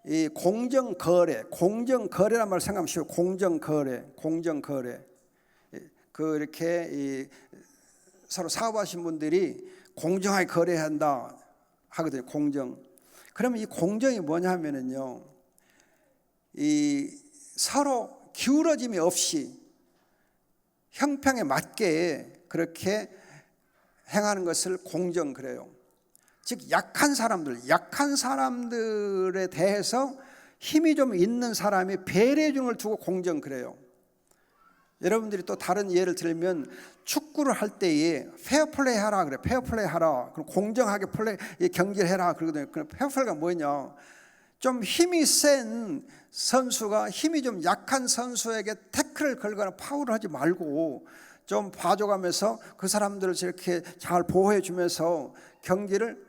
이 공정거래란 말을 생각하면 쉬워요. 공정거래. 그 이렇게 이 서로 사업하신 분들이 공정하게 거래한다 하거든요. 공정. 그러면 이 공정이 뭐냐 하면은요, 이 서로 기울어짐이 없이 형평에 맞게 그렇게 행하는 것을 공정 그래요. 즉 약한 사람들에 대해서 힘이 좀 있는 사람이 배려해 주는 걸 두고 공정 그래요. 여러분들이 또 다른 예를 들면 축구를 할 때에 페어플레이 하라 그래. 페어플레이 하라. 그럼 공정하게 경기를 해라 그러거든요. 그럼 페어플레이가 뭐냐? 좀 힘이 센 선수가 힘이 좀 약한 선수에게 태클을 걸거나 파울을 하지 말고 좀 봐줘가면서 그 사람들을 이렇게 잘 보호해 주면서 경기를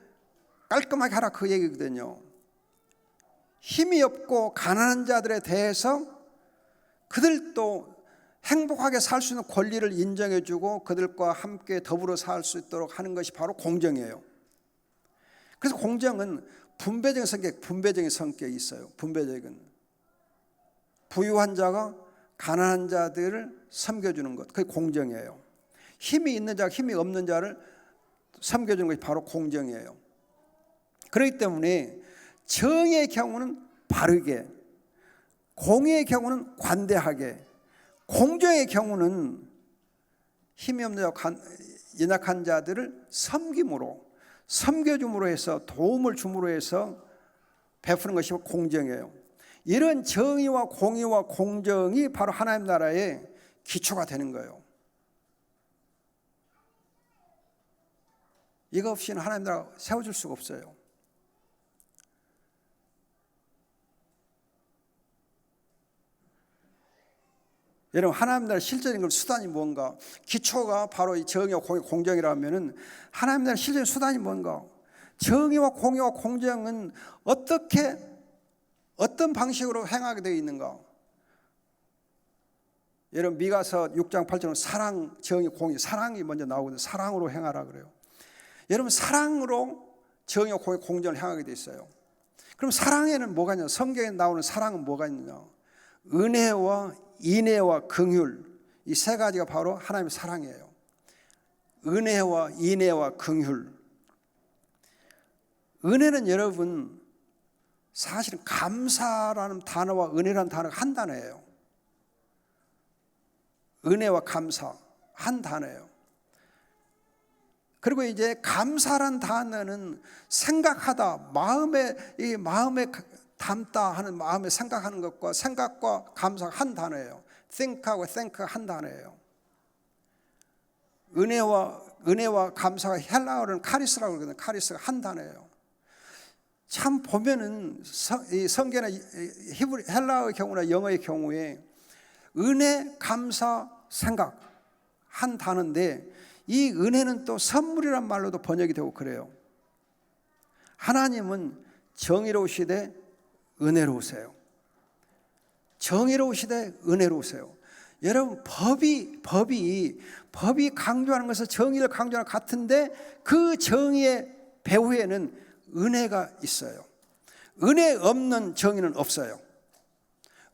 깔끔하게 하라, 그 얘기거든요. 힘이 없고 가난한 자들에 대해서 그들도 행복하게 살 수 있는 권리를 인정해 주고 그들과 함께 더불어 살 수 있도록 하는 것이 바로 공정이에요. 그래서 공정은 분배적인 성격이 있어요. 분배적인. 부유한 자가 가난한 자들을 섬겨주는 것, 그게 공정이에요. 힘이 있는 자, 힘이 없는 자를 섬겨주는 것이 바로 공정이에요. 그렇기 때문에 정의의 경우는 바르게, 공의의 경우는 관대하게, 공정의 경우는 힘이 없는 자, 연약한 자들을 섬겨줌으로 해서, 도움을 줌으로 해서 베푸는 것이 공정이에요. 이런 정의와 공의와 공정이 바로 하나님 나라의 기초가 되는 거예요. 이거 없이는 하나님 나라 세워질 수가 없어요. 여러분, 하나님 나라 실제적인 걸 수단이 뭔가? 기초가 바로 이 정의와 공정이라면은 하나님 나라 실제적인 수단이 뭔가? 정의와 공의와 공정은 어떤 방식으로 행하게 되어 있는가? 여러분, 미가서 6장 8절은 사랑, 정의, 공의, 사랑이 먼저 나오거든요. 사랑으로 행하라 그래요. 여러분, 사랑으로 정의와 공의, 공정을 행하게 되어 있어요. 그럼 사랑에는 뭐가 있냐? 성경에 나오는 사랑은 뭐가 있느냐? 은혜와 인애와 긍휼, 이 세 가지가 바로 하나님의 사랑이에요. 은혜와 인애와 긍휼. 은혜는 여러분 사실은 감사라는 단어와 은혜라는 단어가 한 단어예요. 은혜와 감사 한 단어예요. 그리고 이제 감사란 단어는 생각하다, 마음에 담다 하는, 마음에 생각하는 것과 생각과 감사가 한 단어예요. think하고 thank가 한 단어예요. 은혜와 감사가 헬라어로는 카리스라고 그러거든요. 카리스가 한 단어예요. 참 보면은 이 성경이나 헬라어의 경우나 영어의 경우에 은혜, 감사, 생각 한 단어인데, 이 은혜는 또 선물이란 말로도 번역이 되고 그래요. 하나님은 정의로우시되 은혜로우세요. 정의로우시되 은혜로우세요. 여러분, 법이 강조하는 것은 정의를 강조하는 것 같은데, 그 정의의 배후에는 은혜가 있어요. 은혜 없는 정의는 없어요.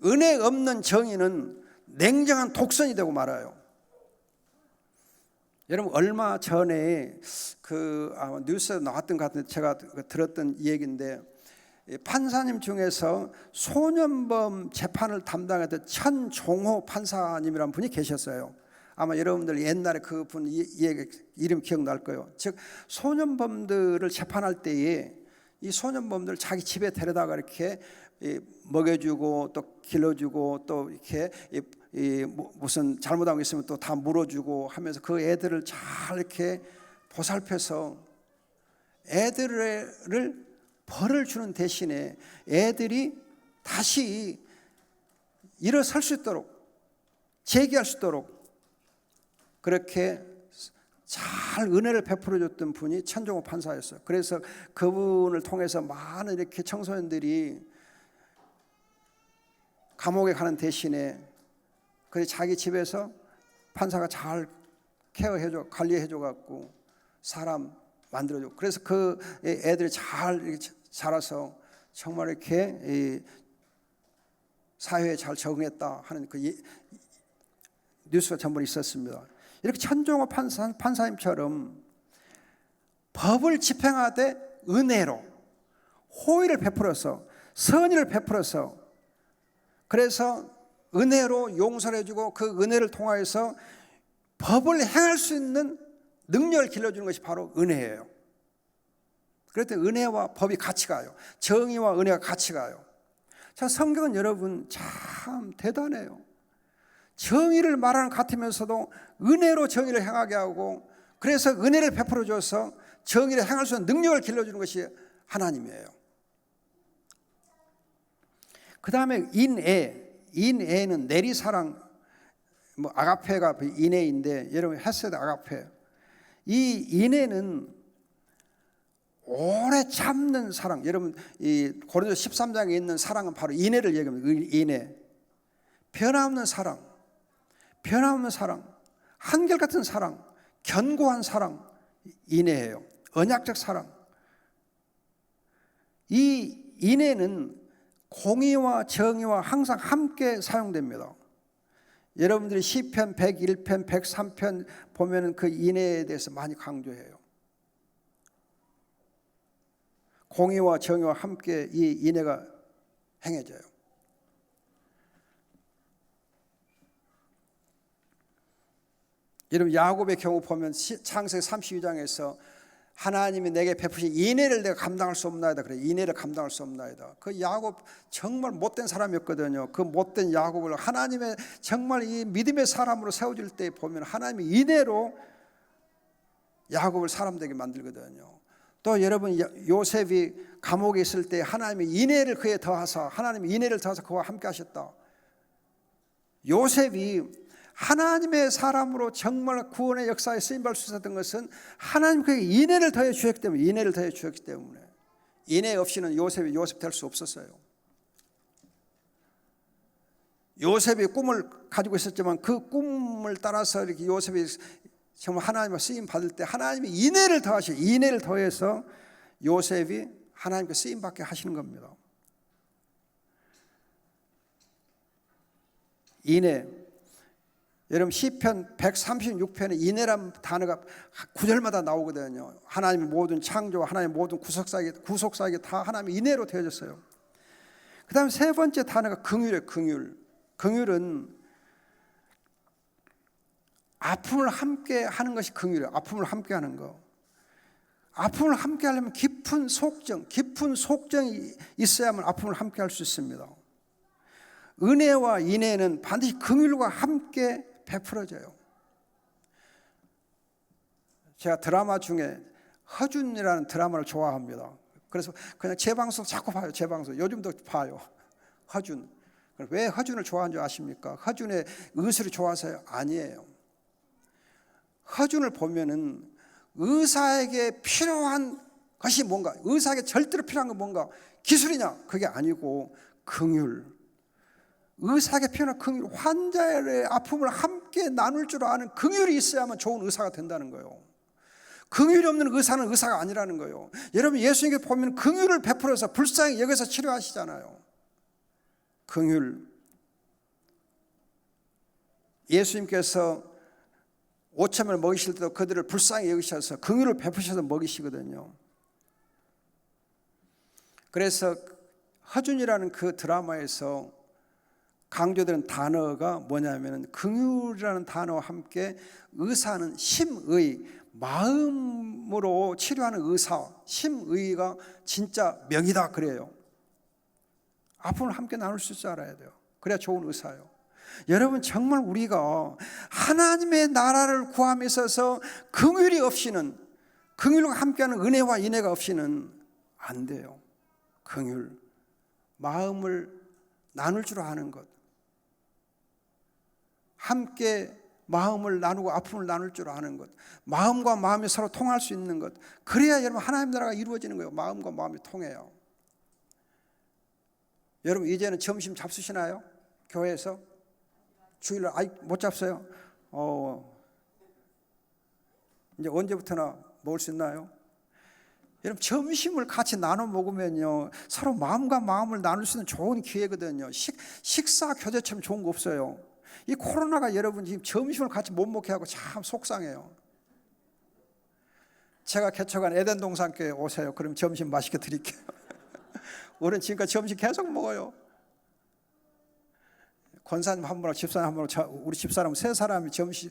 은혜 없는 정의는 냉정한 독선이 되고 말아요. 여러분, 얼마 전에 아마 뉴스에 나왔던 것 같은데 제가 들었던 얘기인데, 판사님 중에서 소년범 재판을 담당했던 천종호 판사님이라는 분이 계셨어요. 아마 여러분들 옛날에 그분 이름 기억날 거예요. 즉, 소년범들을 재판할 때에 이 소년범들 자기 집에 데려다가 이렇게 먹여주고 또 길러주고 또 이렇게 무슨 잘못한 거 있으면 또 다 물어주고 하면서 그 애들을 잘 이렇게 보살펴서 애들을 벌을 주는 대신에 애들이 다시 일어설 수 있도록, 재기할 수 있도록 그렇게 잘 은혜를 베풀어 줬던 분이 천종호 판사였어요. 그래서 그분을 통해서 많은 이렇게 청소년들이 감옥에 가는 대신에 자기 집에서 판사가 잘 케어해줘, 관리해줘 갖고 사람 만들어줘. 그래서 그 애들이 잘 자라서 정말 이렇게 사회에 잘 적응했다 하는 그 뉴스가 전번에 있었습니다. 이렇게 천종호 판사님처럼 법을 집행하되 은혜로 호의를 베풀어서, 선의를 베풀어서, 그래서 은혜로 용서를 해주고 그 은혜를 통하여서 법을 행할 수 있는 능력을 길러주는 것이 바로 은혜예요. 그럴 때 은혜와 법이 같이 가요. 정의와 은혜가 같이 가요. 자, 성경은 여러분 참 대단해요. 정의를 말하는 것 같으면서도 은혜로 정의를 행하게 하고, 그래서 은혜를 베풀어 줘서 정의를 행할 수 있는 능력을 길러주는 것이 하나님이에요. 그 다음에 인애는 내리사랑, 아가페가 인애인데, 여러분 헤세드 아가페, 이 인애는 오래 참는 사랑. 여러분 이 고린도서 13장에 있는 사랑은 바로 인애를 얘기합니다. 인애, 변함없는 사랑, 한결같은 사랑, 견고한 사랑, 인애예요. 언약적 사랑. 이 인애는 공의와 정의와 항상 함께 사용됩니다. 여러분들이 시편 101편, 103편 보면은 그 인애에 대해서 많이 강조해요. 공의와 정의와 함께 이 인애가 행해져요. 여러분 야곱의 경우 보면 창세기 32장에서 하나님이 내게 베푸신 인애를 내가 감당할 수 없나이다 그래. 인애를 감당할 수 없나이다. 그 야곱 정말 못된 사람이었거든요. 그 못된 야곱을 하나님의 정말 이 믿음의 사람으로 세워질 때 보면 하나님이 인애로 야곱을 사람 되게 만들거든요. 또 여러분 요셉이 감옥에 있을 때 하나님이 인애를 그에 더하사 하나님이 인애를 더하사 그와 함께 하셨다. 요셉이 하나님의 사람으로 정말 구원의 역사에 쓰임받을 수 있었던 것은 하나님 그에게 인애를 더해 주셨기 때문에, 인애를 더해 주셨기 때문에. 인애 없이는 요셉이 요셉 될 수 없었어요. 요셉이 꿈을 가지고 있었지만 그 꿈을 따라서 이렇게 요셉이 정말 하나님과 쓰임 받을 때 하나님이 인애를 더하시고 인애를 더해서 요셉이 하나님께 쓰임 받게 하시는 겁니다. 인애. 여러분 시편 136편에 인애란 단어가 구절마다 나오거든요. 하나님의 모든 창조, 하나님의 모든 구속사에게 다 하나님의 인애로 되어졌어요. 그 다음 세 번째 단어가 긍휼이에요. 긍휼. 긍휼은 아픔을 함께 하는 것이 긍휼이에요. 아픔을 함께 하는 거. 아픔을 함께 하려면 깊은 속정이 있어야만 아픔을 함께 할 수 있습니다. 은혜와 인애는 반드시 긍휼과 함께 베풀어져요. 제가 드라마 중에 허준이라는 드라마를 좋아합니다. 그래서 그냥 제 방송 자꾸 봐요. 제 방송 요즘도 봐요. 허준. 왜 허준을 좋아하는 줄 아십니까? 허준의 의술이 좋아서요? 아니에요. 허준을 보면은 의사에게 필요한 것이 뭔가, 의사에게 절대로 필요한 건 뭔가 기술이냐? 그게 아니고 긍휼. 의사에게 필요한 긍휼, 환자의 아픔을 함께 나눌 줄 아는 긍휼이 있어야만 좋은 의사가 된다는 거예요. 긍휼이 없는 의사는 의사가 아니라는 거예요. 여러분 예수님께 보면 긍휼을 베풀어서 불쌍히 여기서 치료하시잖아요. 긍휼. 예수님께서 5,000명을 먹이실 때도 그들을 불쌍히 여기셔서 긍휼을 베푸셔서 먹이시거든요. 그래서 허준이라는 그 드라마에서 강조되는 단어가 뭐냐면 긍휼이라는 단어와 함께 의사는 심의, 마음으로 치료하는 의사, 심의가 진짜 명이다 그래요. 아픔을 함께 나눌 수 있을 줄 알아야 돼요. 그래야 좋은 의사예요. 여러분 정말 우리가 하나님의 나라를 구함에 있어서 긍휼이 없이는, 긍휼과 함께하는 은혜와 인애가 없이는 안 돼요. 긍휼, 마음을 나눌 줄 아는 것, 함께 마음을 나누고 아픔을 나눌 줄 아는 것, 마음과 마음이 서로 통할 수 있는 것, 그래야 여러분 하나님 나라가 이루어지는 거예요. 마음과 마음이 통해요. 여러분 이제는 점심 잡수시나요? 교회에서? 주일날 못 잡서요? 이제 언제부터나 먹을 수 있나요? 여러분 점심을 같이 나눠 먹으면요 서로 마음과 마음을 나눌 수 있는 좋은 기회거든요. 식사 교제처럼 좋은 거 없어요. 이 코로나가 여러분 지금 점심을 같이 못 먹게 하고 참 속상해요. 제가 개척한 에덴 동산교회 오세요. 그럼 점심 맛있게 드릴게요. 우리는 지금까지 점심 계속 먹어요. 권사님 한 분하고 집사님 한 분하고 우리 집사람 세 사람이 점심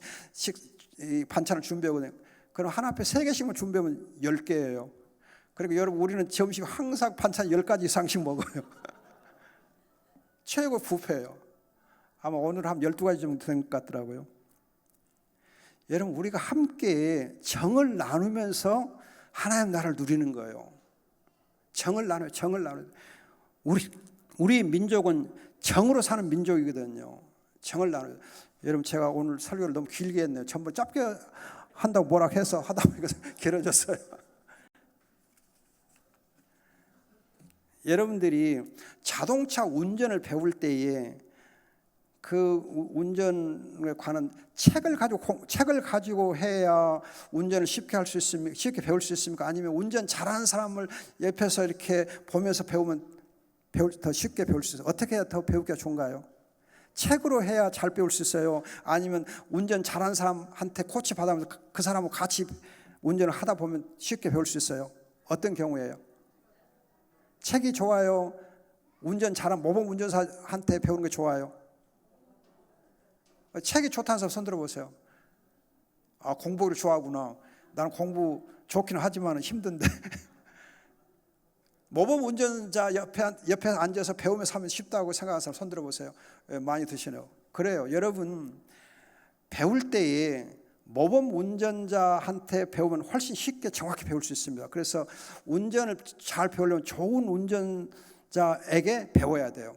반찬을 준비하거든요. 그럼 하나 앞에 3개씩만 준비하면 10개예요. 그리고 여러분 우리는 점심 항상 반찬 10가지 이상씩 먹어요. 최고 뷔페예요. 아마 오늘 한 12가지 정도 된 것 같더라고요. 여러분 우리가 함께 정을 나누면서 하나님 나라를 누리는 거예요. 정을 나눠요. 우리 민족은 정으로 사는 민족이거든요. 정을 나눠요. 여러분 제가 오늘 설교를 너무 길게 했네요. 전부 짧게 한다고 뭐라 해서 하다 보니까 길어졌어요. 여러분들이 자동차 운전을 배울 때에 그 운전에 관한 책을 가지고 해야 운전을 쉽게 할 수 있습니까? 쉽게 배울 수 있습니까? 아니면 운전 잘하는 사람을 옆에서 이렇게 보면서 배우면 더 쉽게 배울 수 있어요? 어떻게 해야 더 배우기가 좋은가요? 책으로 해야 잘 배울 수 있어요? 아니면 운전 잘하는 사람한테 코치 받으면서 그 사람하고 같이 운전을 하다 보면 쉽게 배울 수 있어요? 어떤 경우예요? 책이 좋아요? 운전 잘한 모범 운전사한테 배우는 게 좋아요? 책이 좋다는 사람 손 들어보세요. 아, 공부를 좋아하구나. 나는 공부 좋기는 하지만 힘든데. 모범 운전자 옆에 앉아서 배우면서 하면 쉽다고 생각하는 사람 손 들어보세요. 많이 드시네요. 그래요. 여러분, 배울 때에 모범 운전자한테 배우면 훨씬 쉽게 정확히 배울 수 있습니다. 그래서 운전을 잘 배우려면 좋은 운전자에게 배워야 돼요.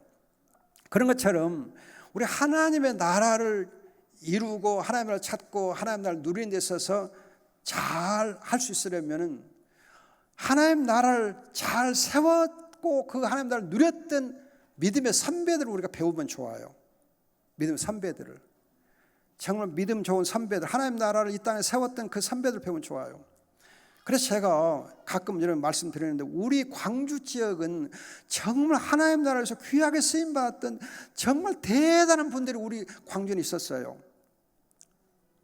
그런 것처럼 우리 하나님의 나라를 이루고 하나님의 나라를 찾고 하나님의 나라를 누리는 데 있어서 잘 할 수 있으려면 하나님 나라를 잘 세웠고 그 하나님 나라를 누렸던 믿음의 선배들을 우리가 배우면 좋아요. 믿음의 선배들을. 정말 믿음 좋은 선배들, 하나님 나라를 이 땅에 세웠던 그 선배들 배우면 좋아요. 그래서 제가 가끔 이런 말씀 드리는데 우리 광주 지역은 정말 하나님 나라에서 귀하게 쓰임받았던 정말 대단한 분들이 우리 광주에 있었어요.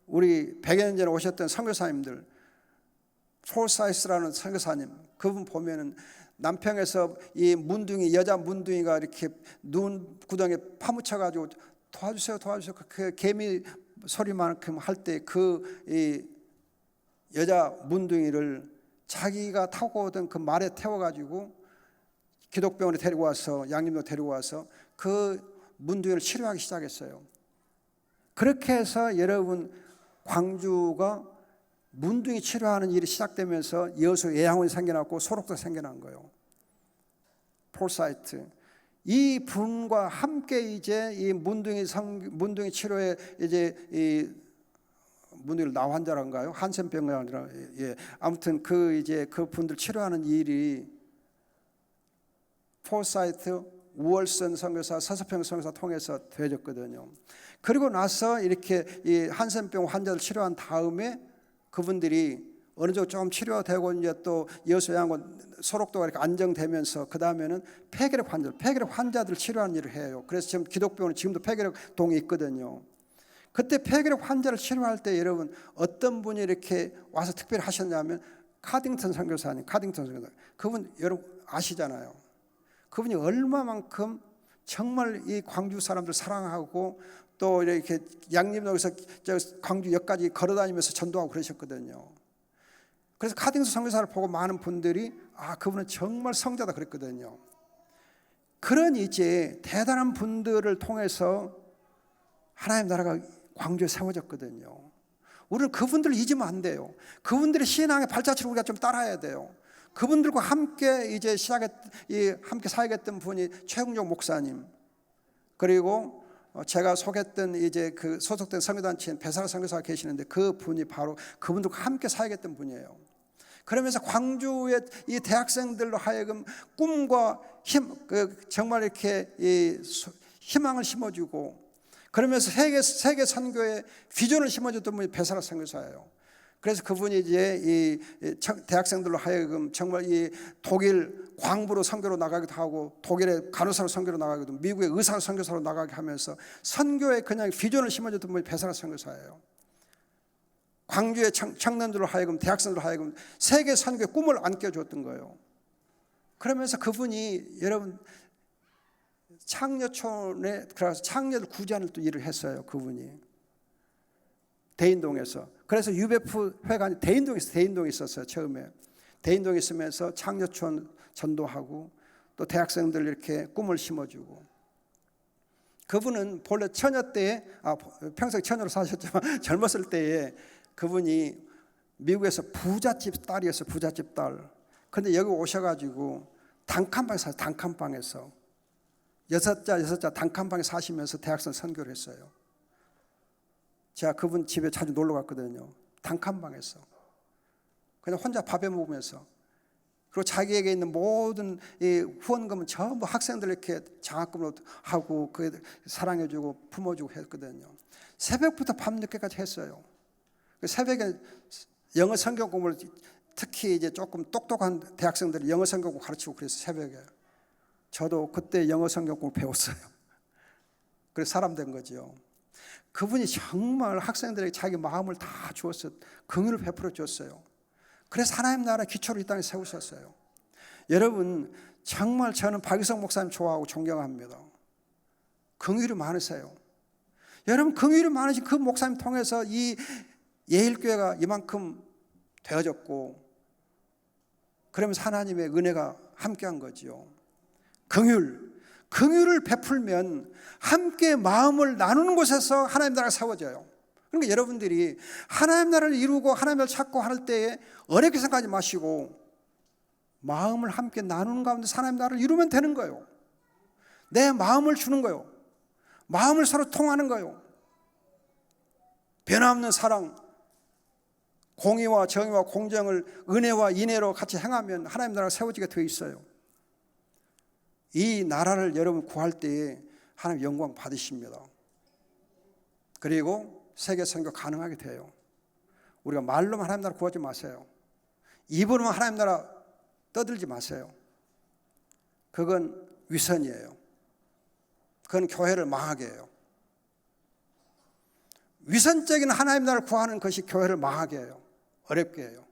우리 100여 년 전에 오셨던 선교사님들, 폴사이스라는 선교사님, 그분 보면은 남평에서 이 문둥이, 여자 문둥이가 이렇게 눈 구덩이에 파묻혀가지고 도와주세요, 도와주세요. 그 개미 소리만큼 할 때 그 여자 문둥이를 자기가 타고 오던 그 말에 태워가지고 기독병원에 데리고 와서 양림도 데리고 와서 그 문둥이를 치료하기 시작했어요. 그렇게 해서 여러분 광주가 문둥이 치료하는 일이 시작되면서 여수 예양원이 생겨났고 소록도 생겨난 거예요. 폴사이트. 이 분과 함께 이제 이 문둥이 치료에 이제 이 문둥이 나 환자란가요? 한센병이 아니라 아무튼 그 이제 그 분들 치료하는 일이 폴사이트, 우월선 선교사, 서서평 선교사 통해서 되어졌거든요. 그리고 나서 이렇게 이 한센병 환자들 치료한 다음에 그분들이 어느 정도 좀 치료되고 이제 또 여수양원 소록도가 이렇게 안정되면서 그 다음에는 폐결핵 환자들 치료하는 일을 해요. 그래서 지금 기독병원은 지금도 폐결핵 동이 있거든요. 그때 폐결핵 환자를 치료할 때 여러분 어떤 분이 이렇게 와서 특별히 하셨냐면 카딩턴 선교사님, 그분 여러분 아시잖아요. 그분이 얼마만큼 정말 이 광주 사람들 사랑하고 또 이렇게 양림역에서 광주역까지 걸어다니면서 전도하고 그러셨거든요. 그래서 카딩턴 선교사를 보고 많은 분들이 아, 그분은 정말 성자다 그랬거든요. 그런 이제 대단한 분들을 통해서 하나님 나라가 광주에 세워졌거든요. 우리는 그분들을 잊으면 안 돼요. 그분들의 신앙의 발자취를 우리가 좀 따라야 돼요. 그분들과 함께 이제 함께 사역했던 분이 최웅종 목사님, 그리고 제가 속했던 이제 그 소속된 선교단체인 배사라 선교사가 계시는데 그 분이 바로 그분들과 함께 사역했던 분이에요. 그러면서 광주의 이 대학생들로 하여금 꿈과 정말 이렇게 희망을 심어주고 그러면서 세계 선교의 비전을 심어줬던 분이 배사라 선교사예요. 그래서 그분이 이제 이 대학생들로 하여금 정말 이 독일 광부로 선교로 나가기도 하고 독일의 간호사로 선교로 나가기도 하고 미국의 의사 선교사로 나가게 하면서 선교의 그냥 비전을 심어줬던 분이 배사라 선교사예요. 광주의 청년들로 하여금 대학생들로 하여금 세계 선교의 꿈을 안겨줬던 거예요. 그러면서 그분이 여러분 창녀촌에 들어가서 창녀들 구제하는 또 일을 했어요. 그분이 대인동에서. 그래서 UBF 회관이 대인동에 있었어요. 처음에 대인동에 있으면서 창녀촌 전도하고 또 대학생들 이렇게 꿈을 심어주고. 그분은 본래 처녀 때에 평생 처녀로 사셨지만 젊었을 때에 그분이 미국에서 부잣집 딸이었어요. 부잣집 딸. 그런데 여기 오셔가지고 단칸방에서 단칸방에서 여섯 자 단칸방에 사시면서 대학생 선교를 했어요. 제가 그분 집에 자주 놀러 갔거든요. 단칸방에서 그냥 혼자 밥해 먹으면서. 그리고 자기에게 있는 모든 이 후원금은 전부 학생들 이렇게 장학금으로 하고 그 사랑해주고 품어주고 했거든요. 새벽부터 밤늦게까지 했어요. 새벽에 영어 성경 공부를 특히 이제 조금 똑똑한 대학생들이 영어 성경 공부 가르치고 그랬어요. 새벽에. 저도 그때 영어 성경 공부 배웠어요. 그래서 사람 된 거죠. 그분이 정말 학생들에게 자기 마음을 다 주어서 긍휼을 베풀어 줬어요. 그래서 하나님 나라 기초를 이 땅에 세우셨어요. 여러분, 정말 저는 박유성 목사님 좋아하고 존경합니다. 긍휼이 많으세요. 여러분, 긍휼이 많으신 그 목사님 통해서 이 예일교회가 이만큼 되어졌고, 그러면서 하나님의 은혜가 함께한 거지요. 긍휼을 베풀면 함께 마음을 나누는 곳에서 하나님 나라가 세워져요. 그러니까 여러분들이 하나님 나라를 이루고 하나님 나라를 찾고 할 때에 어렵게 생각하지 마시고 마음을 함께 나누는 가운데 하나님 나라를 이루면 되는 거예요. 내 마음을 주는 거예요. 마음을 서로 통하는 거예요. 변함없는 사랑, 공의와 정의와 공정을 은혜와 인애로 같이 행하면 하나님 나라가 세워지게 되어 있어요. 이 나라를 여러분 구할 때에 하나님 영광 받으십니다. 그리고 세계 선교 가능하게 돼요. 우리가 말로만 하나님 나라 구하지 마세요. 입으로만 하나님 나라 떠들지 마세요. 그건 위선이에요. 그건 교회를 망하게 해요. 위선적인 하나님 나라를 구하는 것이 교회를 망하게 해요. 어렵게 해요.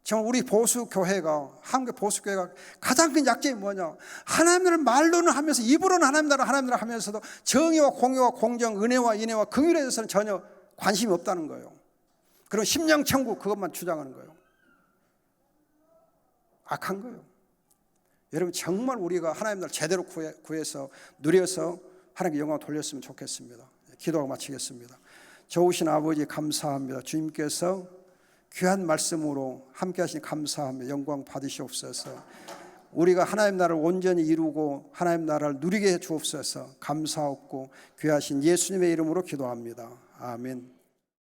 정말 우리 보수교회가, 한국 보수교회가 가장 큰 약점이 뭐냐? 하나님 나라를 말로는 하면서, 입으로는 하나님 나라 하면서도 정의와 공의와 공정, 은혜와 인애와 긍휼에 대해서는 전혀 관심이 없다는 거예요. 그리고 심령천국 그것만 주장하는 거예요. 악한 거예요. 여러분, 정말 우리가 하나님 나라를 제대로 구해서 누려서 하나님께 영광을 돌렸으면 좋겠습니다. 기도하고 마치겠습니다. 좋으신 아버지 감사합니다. 주님께서 귀한 말씀으로 함께 하시니 감사합니다. 영광 받으시옵소서. 우리가 하나님 나라를 온전히 이루고 하나님 나라를 누리게 해 주옵소서. 감사하고 귀하신 예수님의 이름으로 기도합니다. 아멘.